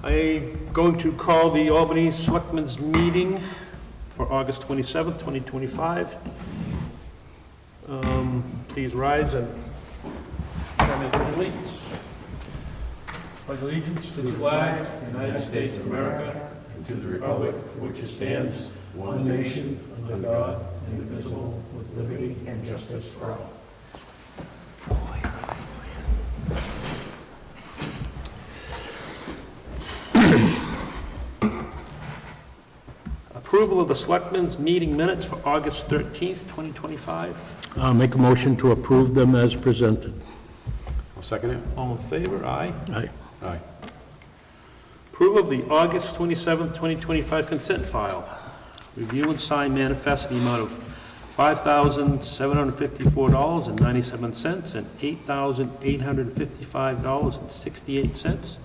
I'm going to call the Albany Selectmen's meeting for August 27th, 2025. Please rise and stand for allegiance. Pledge allegiance to the flag of the United States of America and to the republic for which it stands, one nation, under God, indivisible, with liberty and justice for all. Approval of the Selectmen's meeting minutes for August 13th, 2025. I'll make a motion to approve them as presented. I'll second it. All in favor? Aye. Aye. Aye. Approval of the August 27th, 2025 consent file. Review and sign manifest in the amount of $5,754.97 and $8,855.68.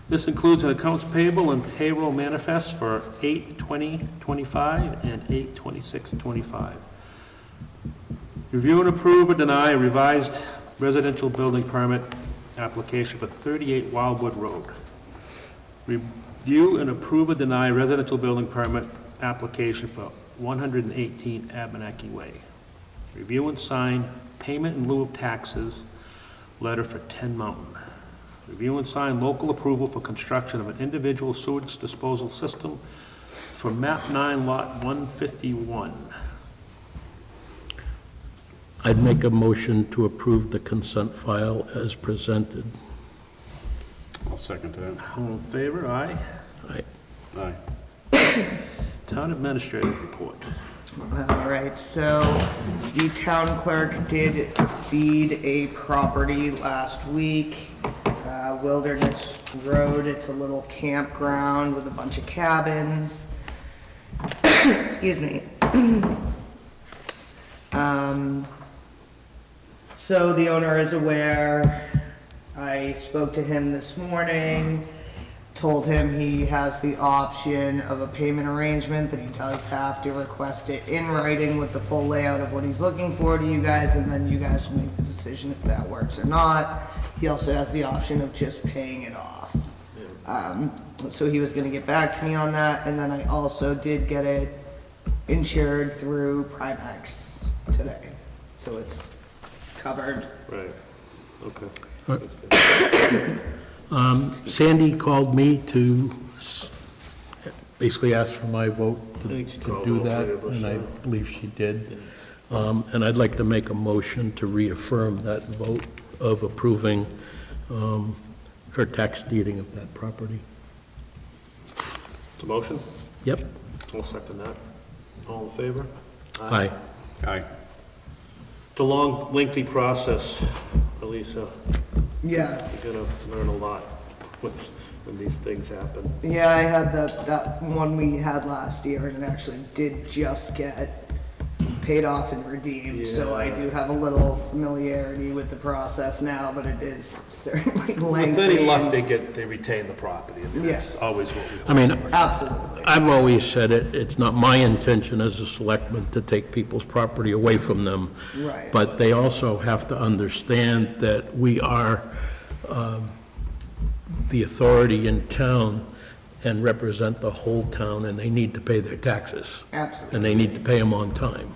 This includes an accounts payable and payroll manifest for 8/20/25 and 8/26/25. Review and approve or deny a revised residential building permit application for 38 Wildwood Road. Review and approve or deny residential building permit application for 118 Abenaki Way. Review and sign payment in lieu of taxes letter for 10 Mountain. Review and sign local approval for construction of an individual sewage disposal system for MAP 9 Lot 151. I'd make a motion to approve the consent file as presented. I'll second that. All in favor? Aye. Aye. Aye. Town Administrator's Report. All right, so the town clerk did deed a property last week, Wilderness Road. It's a little campground with a bunch of cabins. Excuse me. So the owner is aware. I spoke to him this morning, told him he has the option of a payment arrangement, that he does have to request it in writing with the full layout of what he's looking for to you guys, and then you guys will make the decision if that works or not. He also has the option of just paying it off. So he was gonna get back to me on that, and then I also did get it insured through Primex today. So it's covered. Right. Okay. Sandy called me to basically ask for my vote to do that, and I believe she did. And I'd like to make a motion to reaffirm that vote of approving her tax deeding of that property. It's a motion? Yep. I'll second that. All in favor? Aye. Aye. It's a long, lengthy process, Elisa. Yeah. You're gonna learn a lot when these things happen. Yeah, I had that one we had last year, and it actually did just get paid off and redeemed. So I do have a little familiarity with the process now, but it is certainly lengthy. With any luck, they retain the property. I mean, Yes. that's always what we hope. I mean, Absolutely. I've always said it, it's not my intention as a selectman to take people's property away from them. Right. But they also have to understand that we are the authority in town and represent the whole town, and they need to pay their taxes. Absolutely. And they need to pay them on time.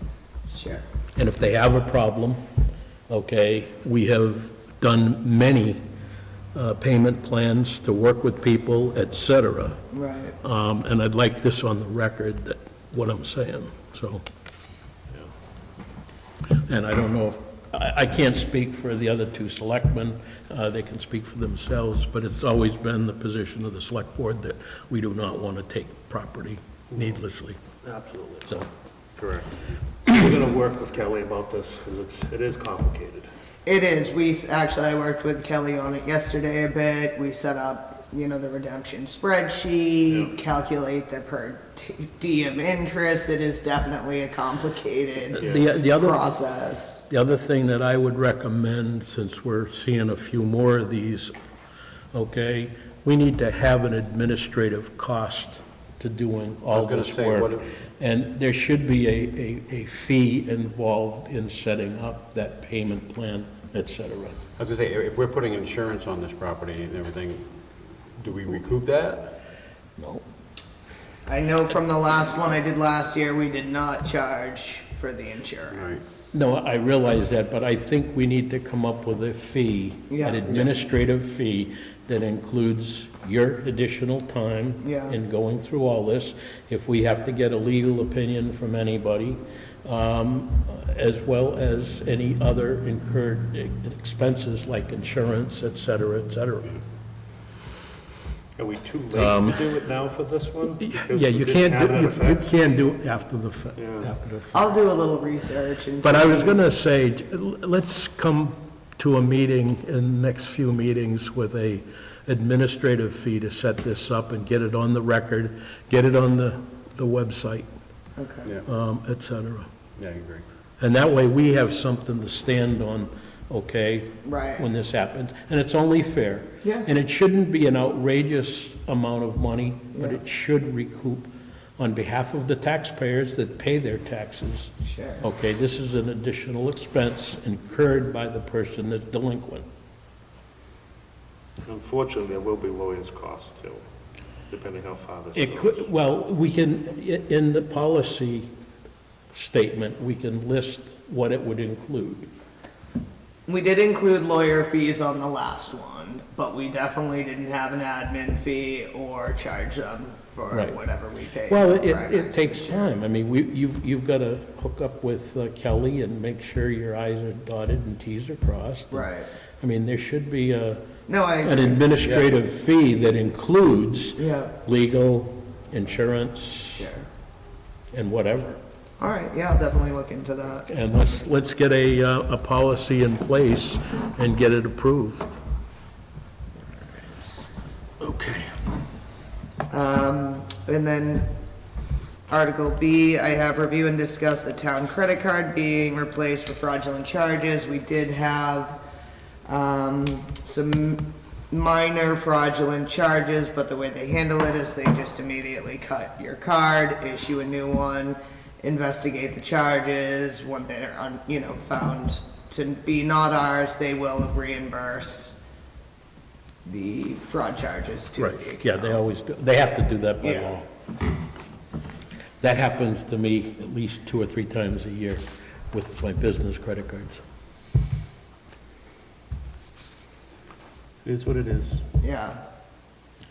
Sure. And if they have a problem, okay, we have done many payment plans to work with people, et cetera. Right. And I'd like this on the record, that what I'm saying, so. And I don't know if, I can't speak for the other two selectmen, they can speak for themselves, but it's always been the position of the select board that we do not want to take property needlessly, Absolutely. so. Correct. So we're gonna work with Kelly about this, because it is complicated. It is. I worked with Kelly on it yesterday a bit. We set up, the redemption spreadsheet, calculate the per diem interest. It is definitely a complicated The other process. The other thing that I would recommend, since we're seeing a few more of these, okay, we need to have an administrative cost to doing all gonna this say, work. And there should be a fee involved in setting up that payment plan, et cetera. I was gonna say, if we're putting insurance on this property and everything, do we recoup that? No. I know from the last one I did last year, we did not charge for the insurance. No, I realize that, but I think we need to come up with a fee, Yeah. an administrative fee that includes your additional time Yeah. in going through all this. If we have to get a legal opinion from anybody, as well as any other incurred expenses like insurance, et cetera, et cetera. Are we too late to do it now for this one? Because Yeah, we you didn't can't have do, it in you effect? can do it after the, Yeah. after the fact. I'll do a little research and But I was see. gonna say, let's come to a meeting in the next few meetings with a administrative fee to set this up and get it on the record, get it on the website, Okay. Yeah, et cetera. yeah, I agree. And that way, we have something to stand on, okay, Right. when this happens. And it's only fair. Yeah. And it shouldn't be an outrageous amount of money, but Yeah. it should recoup on behalf of the taxpayers that pay their taxes. Sure. Okay, this is an additional expense incurred by the person that's delinquent. Unfortunately, there will be lawyers' costs too, depending how far this It goes. could, well, we can, in the policy statement, we can list what it would include. We did include lawyer fees on the last one, but we definitely didn't have an admin fee or charge them for Right. whatever we paid. Well, for it primaries takes this year. time. I mean, you've got to hook up with Kelly and make sure your i's are dotted and t's are crossed. Right. I mean, there should be No, I an agree. administrative fee that includes Yeah, legal, insurance, sure. and whatever. All right, yeah, I'll definitely look into that. And let's get a policy in place and get it approved. Okay. And then Article B, I have review and discuss the town credit card being replaced with fraudulent charges. We did have, some minor fraudulent charges, but the way they handle it is they just immediately cut your card, issue a new one, investigate the charges. When they're, found to be not ours, they will reimburse the fraud charges to the account. Right, yeah, they always do. They have to do that by Yeah. law. That happens to me at least 2 or 3 times a year with my business credit cards. It is what it is. Yeah.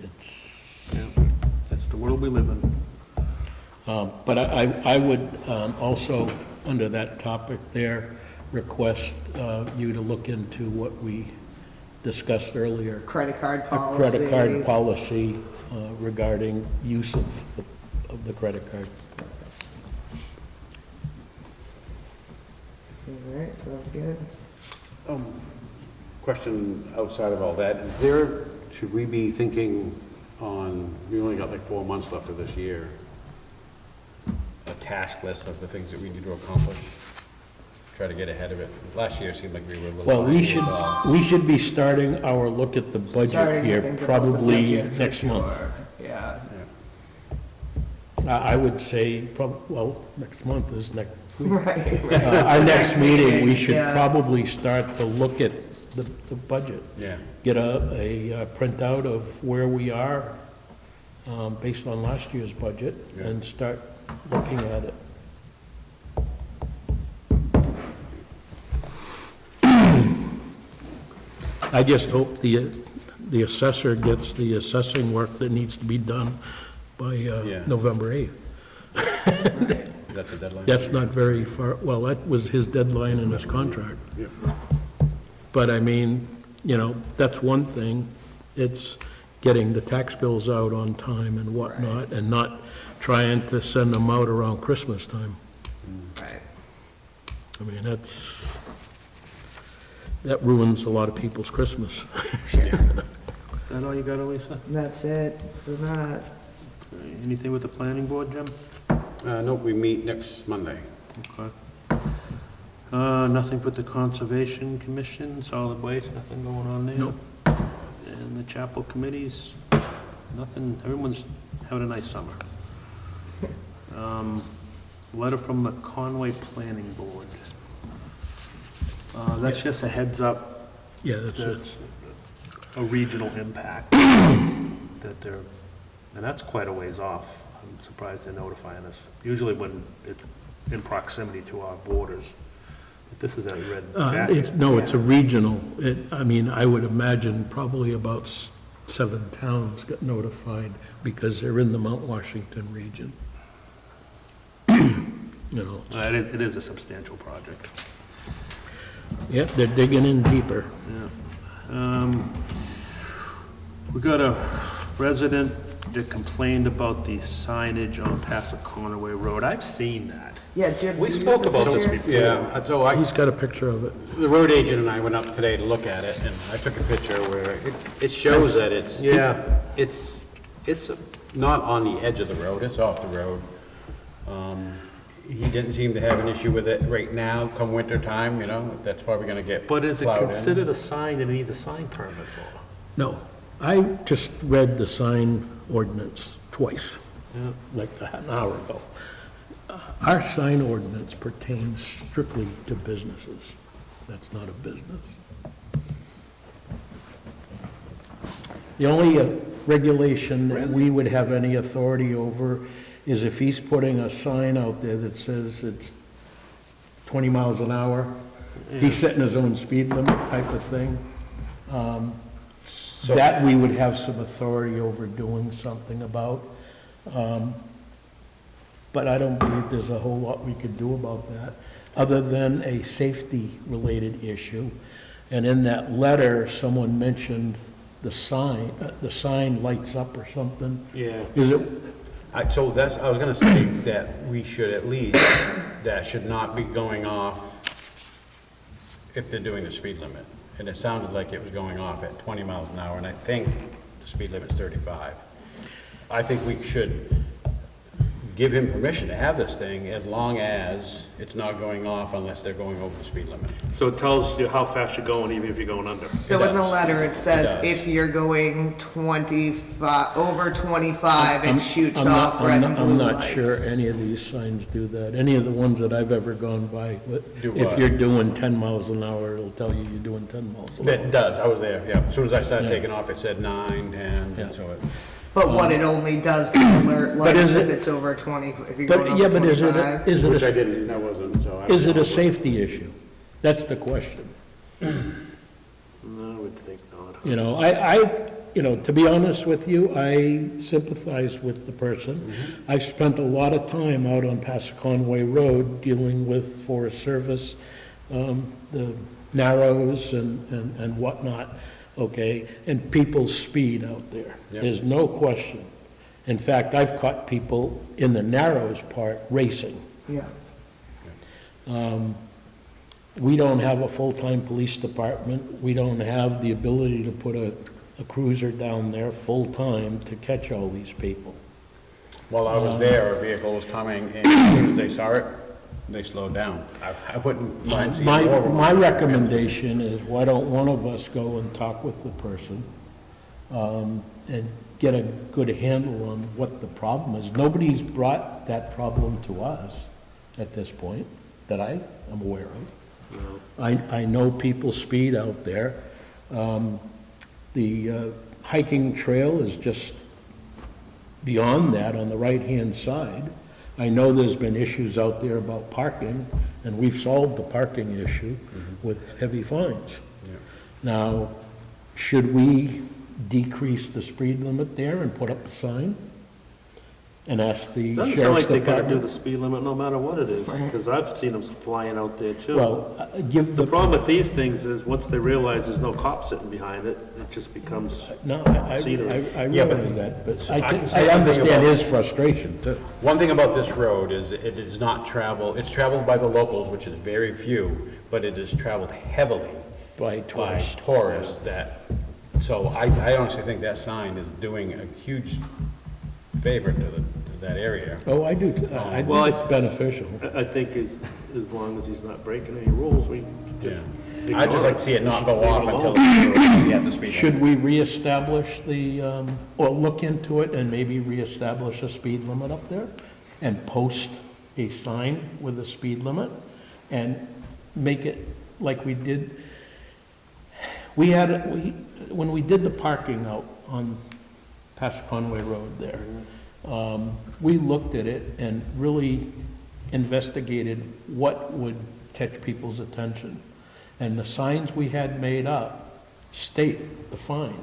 It's, Yeah. That's the world we live in. But I would also, under that topic there, request you to look into what we discussed earlier. Credit card A policy. credit card policy regarding use of the credit card. All right, sounds good. Question outside of all that, is there, should we be thinking on, we only got like 4 months left of this year, a task list of the things that we need to accomplish? Try to get ahead of it. Last year seemed like we were a little. Well, behind. we should be starting our look at the budget Starting to here think about the probably budget for next month. sure. Yeah. I would say, next month is next week. Right, Our next meeting, we should Yeah. probably start to look at the budget. Yeah, Get a printout of where we are based on last year's budget Yeah. and start looking at it. I just hope the assessor gets the assessing work that needs to be done by Yeah. November 8th. is that the deadline? That's not very far, well, that was his deadline in his contract. Yeah. But I mean, that's one thing. It's getting the tax bills out on time and whatnot, and not trying to send them out around Christmas time. Right. I mean, that ruins a lot of people's Christmas. Is that all you got, Elisa? That's it for that. Okay. Anything with the planning board, Jim? Nope, we meet next Monday. Okay. Nothing with the Conservation Commission, solid waste, nothing going on there? Nope. And the chapel committees, nothing, everyone's having a nice summer. Letter from the Conway Planning Board. That's just a heads up, Yeah, that's it. that's a regional impact. that they're, and that's quite a ways off. I'm surprised they're notifying us. Usually when it's in proximity to our borders. But this is a red jacket. No, it's a regional. I mean, I would imagine probably about 7 towns got notified because they're in the Mount Washington region. You know, It is a substantial project. yep, they're digging in deeper. We got a resident that complained about the signage on Passaconaway Road. I've seen that. Yeah, Jim. We do you spoke have the about this picture? before. Yeah, so He's got a picture of it. the road agent and I went up today to look at it, and I took a picture where it shows that it's. Yeah. It's not on the edge of the road, it's off the road. He didn't seem to have an issue with it right now, come winter time, you know, that's probably gonna get But is it plowed in. considered a sign that it needs a sign permit for? No, I just read the sign ordinance twice, Yeah. like an hour ago. Our sign ordinance pertains strictly to businesses. That's not a business. The only regulation that we would have any authority over is if he's putting a sign out there that says it's 20 miles an hour, he's setting his own speed limit type of thing. That we would have some authority over doing something about. But I don't believe there's a whole lot we could do about that, other than a safety-related issue. And in that letter, someone mentioned the sign lights up or something. Yeah. Is it, So that's, I was gonna say that we should at least, that should not be going off if they're doing the speed limit. And it sounded like it was going off at 20 miles an hour, and I think the speed limit's 35. I think we should give him permission to have this thing as long as it's not going off unless they're going over the speed limit. So it tells you how fast you're going, even if you're going under. So It in the does. letter, it says does. if you're going 25, over 25, I'm- it shoots I'm not- off red and blue I'm not lights. sure any of these signs do that, any of the ones that I've ever gone by. But Do if what? you're doing 10 miles an hour, it'll tell you you're doing 10 miles an hour. It does, I was there, yeah. As soon as I started Yeah. taking off, it said 9, 10, Yeah. and so it, But what it only does, the alert But lights is if it- it's over 20, if you're going But, yeah, over but is 25. which I it, didn't, I wasn't, so. I is don't it know. a safety issue? That's the question. No, I would think not. You know, to be honest with you, I sympathize with the person. I've spent a lot of time out on Passaconaway Road dealing with Forest Service, the Narrows and whatnot, okay? And people speed out there. Yep. There's no question. In fact, I've caught people in the Narrows part racing. Yeah. We don't have a full-time police department. We don't have the ability to put a cruiser down there full-time to catch all these people. While I was there, a vehicle was coming, and as soon as they saw it, they slowed down. I wouldn't mind seeing more of them. My recommendation is, why don't one of us go and talk with the person, and get a good handle on what the problem is? Nobody's brought that problem to us at this point, that I am aware of. I know people speed out there. The hiking trail is just beyond that on the right-hand side. I know there's been issues out there about parking, and we've solved the parking issue with heavy fines. Now, should we decrease the speed limit there and put up a sign? And ask the Doesn't sound sheriff's like they gotta do department? the speed limit no matter what it is, because I've seen them flying out there too. Well, give The the, problem with these things is, once they realize there's no cop sitting behind it, it just becomes, no, Scenery. I Yeah, but- realize that, but I can I say one thing understand about- his frustration too. One thing about this road is it is not traveled, it's traveled by the locals, which is very few, but it is traveled heavily By by tourists. tourists that, so I honestly think that sign is doing a huge favor to that area. Oh, I do, I Well, think it's beneficial. I think as long as he's not breaking any rules, we just. Yeah. I'd just like to see it not go Leave it off until alone. we have the speed limit. Should we reestablish the, or look into it and maybe reestablish a speed limit up there? And post a sign with a speed limit and make it like we did, when we did the parking out on past Conway Road there. We looked at it and really investigated what would catch people's attention. And the signs we had made up state the fine,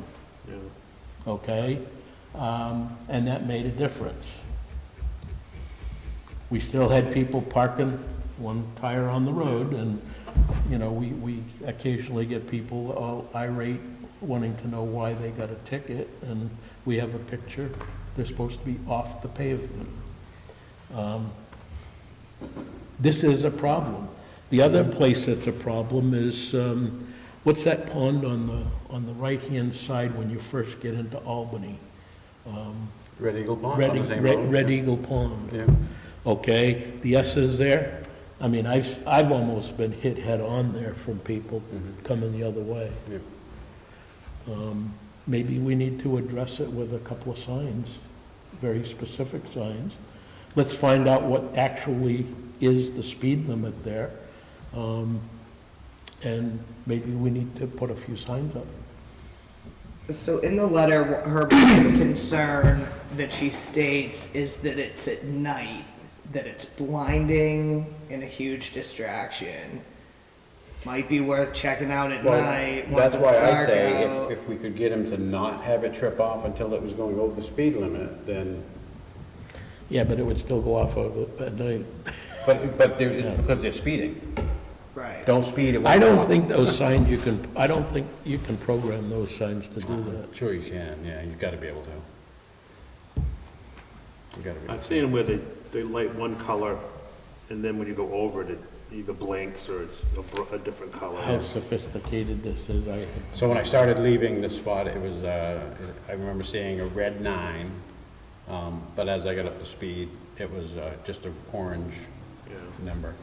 Yeah. okay? And that made a difference. We still had people parking one tire on the road, and, you know, we occasionally get people all irate, wanting to know why they got a ticket, and we have a picture. They're supposed to be off the pavement. This is a problem. The other place that's a problem is, what's that pond on the right-hand side when you first get into Albany? Red Eagle Pond Red, on the same Red, road? Red Eagle Pond. Yeah. Okay, the S is there. I mean, I've almost been hit head-on there from people coming the other way. Yeah. Maybe we need to address it with a couple of signs, very specific signs. Let's find out what actually is the speed limit there. And maybe we need to put a few signs up. So in the letter, her biggest concern that she states is that it's at night, that it's blinding and a huge distraction. Might be worth checking out at night once That's it's why I dark say out. if we could get him to not have it trip off until it was going over the speed limit, then, Yeah, but it would still go off of it at night. but it's because they're speeding. Right. Don't speed, it won't I go don't off. think those signs I don't think you can program those signs to do that. Sure you can, yeah, you've got to be able to. You've got to be able I've to. seen them where they light one color, and then when you go over it, it either blinks or it's a different color. How sophisticated this is, So when I started leaving the spot, it was, I remember seeing a red 9, but as I got up to speed, it was just an orange Yeah. number.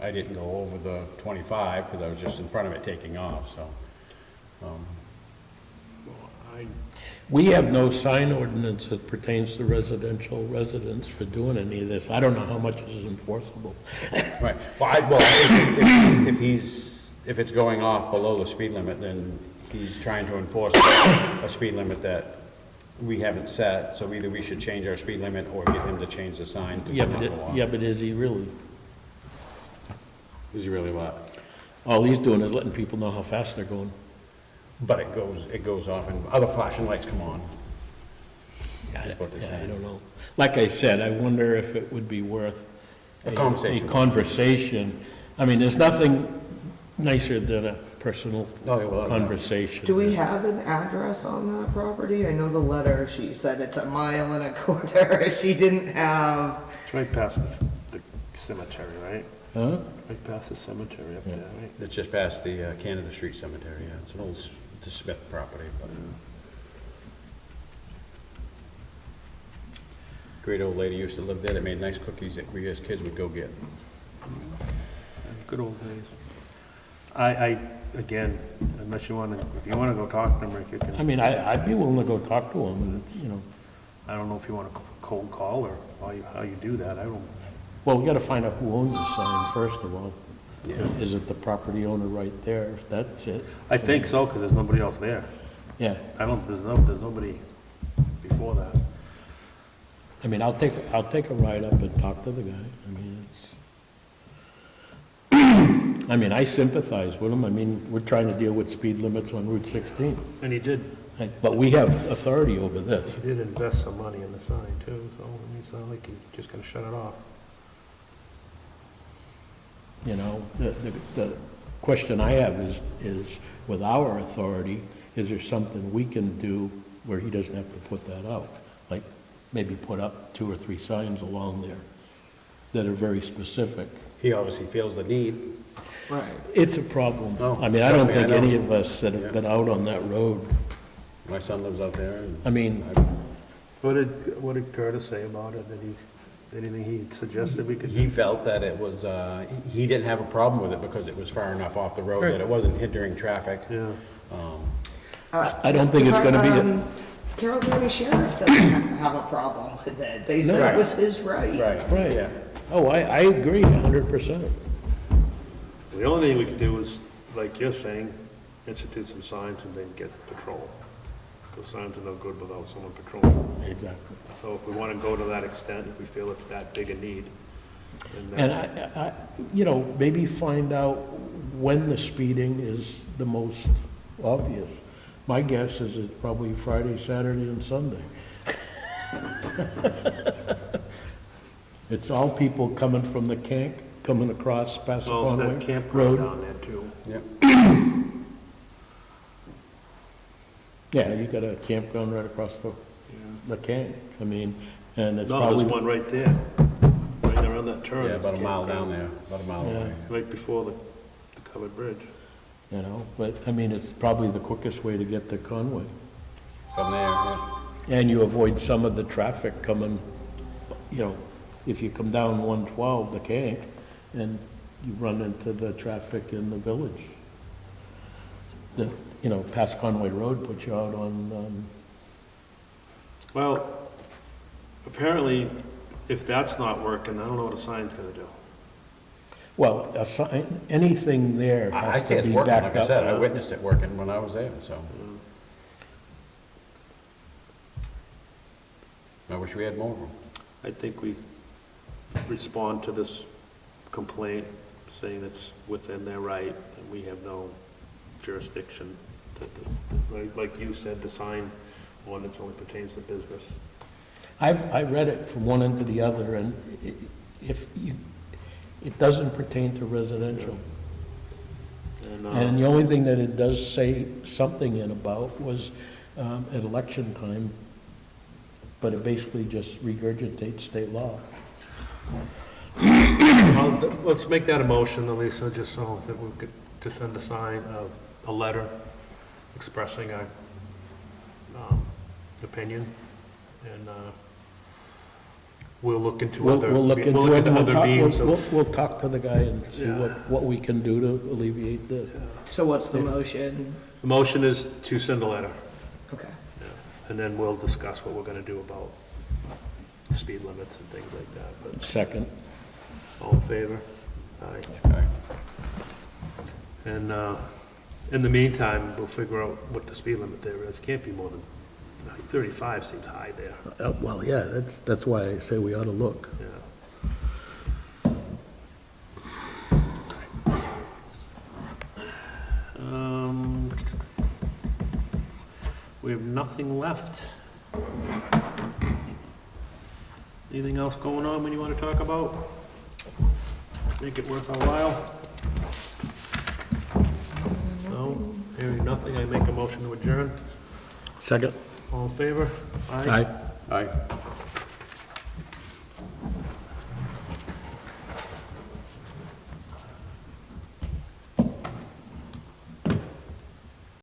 I didn't go over the 25 because I was just in front of it taking off, so. We have no sign ordinance that pertains to residential residents for doing any of this. I don't know how much is enforceable. Right, if it's going off below the speed limit, then he's trying to enforce a speed limit that we haven't set, so either we should change our speed limit or get him to change the sign to Yeah, not but, go off. yeah, but is he really? Is he really what? All he's doing is letting people know how fast they're going. But it goes off and other flashing lights come on. Yeah, what they're I saying. don't know. Like I said, I wonder if it would be worth A conversation. A conversation. I mean, there's nothing nicer than a personal Oh, yeah, well, conversation. Do we have an address on that property? I know the letter, she said it's 1.25 miles. She didn't have, It's right past the cemetery, right? Huh? Right past the cemetery up there, right? It's just past the Canada Street Cemetery, yeah, it's an old Smith property, but. Great old lady used to live there, that made nice cookies that we as kids would go get. Good old days. Again, unless you want to, if you want to go talk to them, Rick, you I can. mean, I'd be willing to go talk to him, and, you know, I don't know if you want to cold call or how you do that. I don't, well, we gotta find out who owns the sign, first of all. Yeah. Is it the property owner right there, if that's it? I think so, because there's nobody else there. Yeah, There's nobody before that. I mean, I'll take a ride up and talk to the guy. I mean, I mean, I sympathize with him. I mean, we're trying to deal with speed limits on Route 16. And he did But we have authority over this. invest some money in the sign too, so I mean, it's not like he's just gonna shut it off. You know, the question I have is, with our authority, is there something we can do where he doesn't have to put that out? Like, maybe put up 2 or 3 signs along there that are very specific. He obviously feels the need. right. It's a problem. No, I mean, I don't trust me, I think any know. of us that have been out on that road, My son lives out there, and I mean, What did Curtis say about it? Anything he suggested we could do? he felt that it was, he didn't have a problem with it because it was far enough off the road that it wasn't hindering traffic. Yeah. I don't think it's gonna be, Carroll County Sheriff doesn't have a problem with it. They said Right. it was his right. Right. Yeah. oh, I agree 100%. The only thing we could do is, like you're saying, institute some signs and then get patrol. Because signs are no good without someone patrolling. Exactly. So if we want to go to that extent, if we feel it's that big a need, then And that's, maybe find out when the speeding is the most obvious. My guess is it's probably Friday, Saturday, and Sunday. It's all people coming from the camp, coming across past the well, it's that Conway campground Road. down there too. Yep. Yeah, you got a campground right across the camp. I mean, and it's No, probably, there's one right there, right around that turn. Yeah, there's about a mile down campground, there, about a mile Yeah. away. Right before the covered bridge. but, I mean, it's probably the quickest way to get to Conway. From there, yeah. And you avoid some of the traffic coming, if you come down 112, the Kank, and you run into the traffic in the village. Past Conway Road puts you out on, Well, apparently, if that's not working, I don't know what a sign's gonna do. well, a sign, anything there I has say to it's be working, backed like I said, I up. witnessed it working when I was there, so. I wish we had more of them. I think we respond to this complaint, saying it's within their right, and we have no jurisdiction like you said, the sign ordinance only pertains to business. I read it from one end to the other, and it doesn't pertain to residential. And the only thing that it does say something in about was at election time, but it basically just regurgitates state law. Let's make that a motion, Elisa, just so that we could, to send a sign, a letter expressing our opinion, and we'll look into other, We'll look into it, and other means of, we'll talk to the guy and see Yeah. what we can do to alleviate the, So what's the motion? the motion is to send a letter, Okay. and then we'll discuss what we're gonna do about speed limits and things like that, but second. all in favor? Aye. Okay. And, in the meantime, we'll figure out what the speed limit there is. Can't be more than, 35 seems high there, Well, yeah, that's why I say we ought to look. yeah. We have nothing left. Anything else going on when you want to talk about? Make it worth our while? No? Hearing nothing, I make a motion to adjourn. Second. All in favor? Aye. Aye.